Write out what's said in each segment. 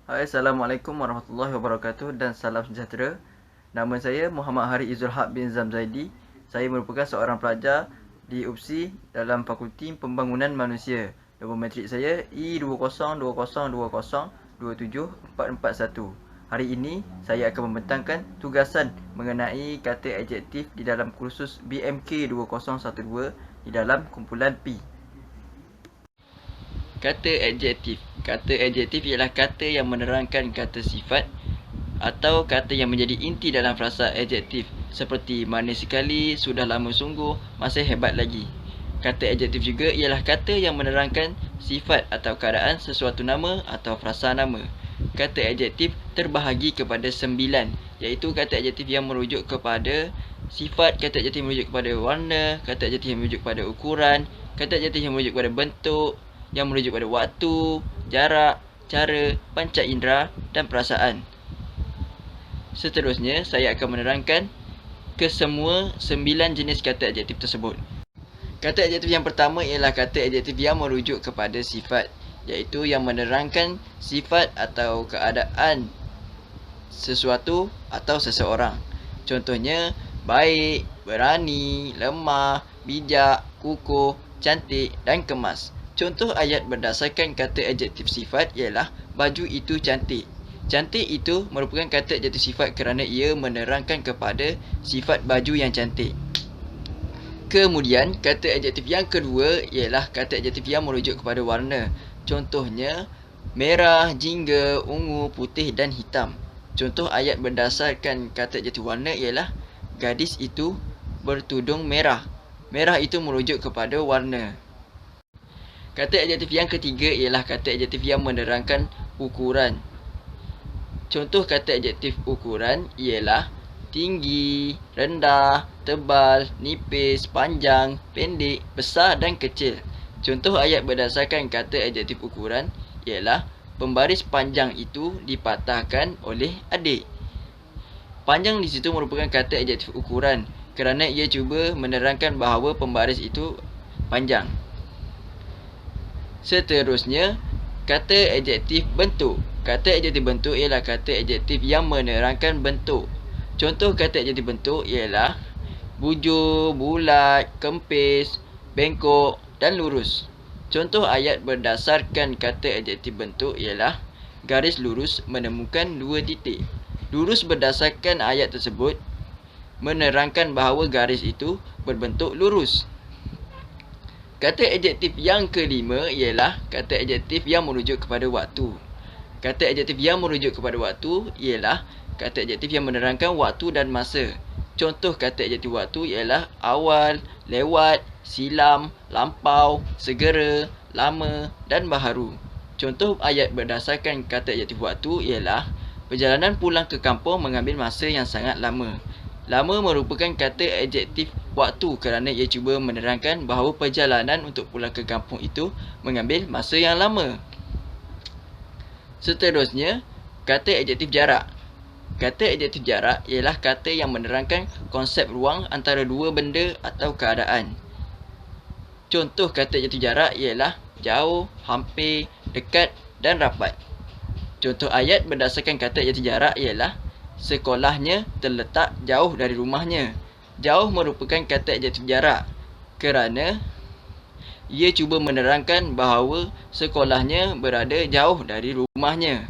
Hai, Assalamualaikum warahmatullahi wabarakatuh dan salam sejahtera. Nama saya Muhammad Hari Izzul Haq bin Zamzaidi. Saya merupakan seorang pelajar di UPSI dalam Fakulti Pembangunan Manusia. Laboratorium saya E202020274441. Hari ini saya akan membentangkan tugasan mengenai kata adjektif di dalam kursus BMK 2012 di dalam kumpulan P. Kata adjektif. Kata adjektif ialah kata yang menerangkan kata sifat atau kata yang menjadi inti dalam frasa adjektif, seperti manis sekali, sudah lama sungguh, masih hebat lagi. Kata adjektif juga ialah kata yang menerangkan sifat atau keadaan sesuatu nama atau frasa nama. Kata adjektif terbahagi kepada 9, iaitu kata adjektif yang merujuk kepada sifat, kata adjektif yang merujuk kepada warna, kata adjektif yang merujuk kepada ukuran, kata adjektif yang merujuk kepada bentuk, yang merujuk pada waktu, jarak, cara, panca indera dan perasaan. Seterusnya, saya akan menerangkan kesemua 9 jenis kata adjektif tersebut. Kata adjektif yang pertama ialah kata adjektif yang merujuk kepada sifat, iaitu yang menerangkan sifat atau keadaan sesuatu atau seseorang. Contohnya, baik, berani, lemah, bijak, kukuh, cantik dan kemas. Contoh ayat berdasarkan kata adjektif sifat ialah baju itu cantik. Cantik itu merupakan kata adjektif sifat kerana ia menerangkan kepada sifat baju yang cantik. Kemudian, kata adjektif yang kedua ialah kata adjektif yang merujuk kepada warna. Contohnya, merah, jingga, ungu, putih dan hitam. Contoh ayat berdasarkan kata adjektif warna ialah gadis itu bertudung merah. Merah itu merujuk kepada warna. Kata adjektif yang ketiga ialah kata adjektif yang menerangkan ukuran. Contoh kata adjektif ukuran ialah tinggi, rendah, tebal, nipis, panjang, pendek, besar dan kecil. Contoh ayat berdasarkan kata adjektif ukuran ialah pembaris panjang itu dipatahkan oleh adik. Panjang di situ merupakan kata adjektif ukuran kerana ia cuba menerangkan bahawa pembaris itu panjang. Seterusnya, kata adjektif bentuk. Kata adjektif bentuk ialah kata adjektif yang menerangkan bentuk. Contoh kata adjektif bentuk ialah bujur, bulat, kempis, bengkok dan lurus. Contoh ayat berdasarkan kata adjektif bentuk ialah garis lurus menemukan 2 titik. Lurus berdasarkan ayat tersebut menerangkan bahawa garis itu berbentuk lurus. Kata adjektif yang kelima ialah kata adjektif yang merujuk kepada waktu. Kata adjektif yang merujuk kepada waktu ialah kata adjektif yang menerangkan waktu dan masa. Contoh kata adjektif waktu ialah awal, lewat, silam, lampau, segera, lama dan baharu. Contoh ayat berdasarkan kata adjektif waktu ialah perjalanan pulang ke kampung mengambil masa yang sangat lama. Lama merupakan kata adjektif waktu kerana ia cuba menerangkan bahawa perjalanan untuk pulang ke kampung itu mengambil masa yang lama. Seterusnya, kata adjektif jarak. Kata adjektif jarak ialah kata yang menerangkan konsep ruang antara dua benda atau keadaan. Contoh kata adjektif jarak ialah jauh, hampir, dekat dan rapat. Contoh ayat berdasarkan kata adjektif jarak ialah sekolahnya terletak jauh dari rumahnya. Jauh merupakan kata adjektif jarak kerana ia cuba menerangkan bahawa sekolahnya berada jauh dari rumahnya.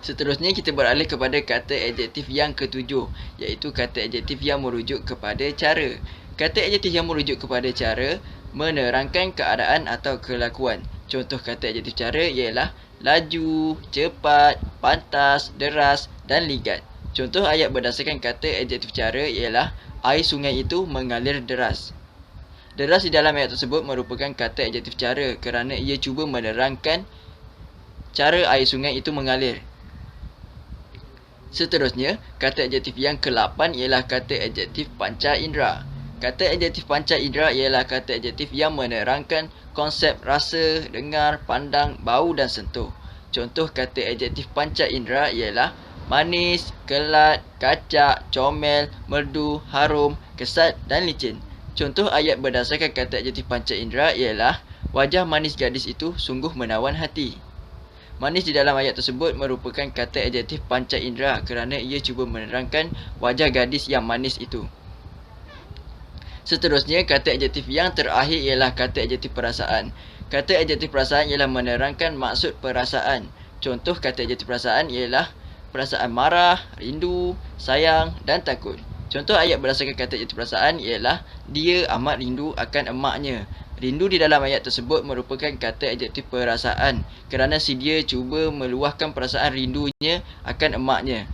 Seterusnya kita beralih kepada kata adjektif yang ketujuh, iaitu kata adjektif yang merujuk kepada cara. Kata adjektif yang merujuk kepada cara menerangkan keadaan atau kelakuan. Contoh kata adjektif cara ialah laju, cepat, pantas, deras dan ligat. Contoh ayat berdasarkan kata adjektif cara ialah air sungai itu mengalir deras. Deras di dalam ayat tersebut merupakan kata adjektif cara kerana ia cuba menerangkan cara air sungai itu mengalir. Seterusnya, kata adjektif yang ke-8 ialah kata adjektif panca indera. Kata adjektif panca indera ialah kata adjektif yang menerangkan konsep rasa, dengar, pandang, bau dan sentuh. Contoh kata adjektif panca indera ialah manis, kelat, kacak, comel, merdu, harum, kesat dan licin. Contoh ayat berdasarkan kata adjektif panca indera ialah wajah manis gadis itu sungguh menawan hati. Manis di dalam ayat tersebut merupakan kata adjektif panca indera kerana ia cuba menerangkan wajah gadis yang manis itu. Seterusnya, kata adjektif yang terakhir ialah kata adjektif perasaan. Kata adjektif perasaan ialah menerangkan maksud perasaan. Contoh kata adjektif perasaan ialah perasaan marah, rindu, sayang dan takut. Contoh ayat berdasarkan kata adjektif perasaan ialah dia amat rindu akan emaknya. Rindu di dalam ayat tersebut merupakan kata adjektif perasaan kerana si dia cuba meluahkan perasaan rindunya akan emaknya.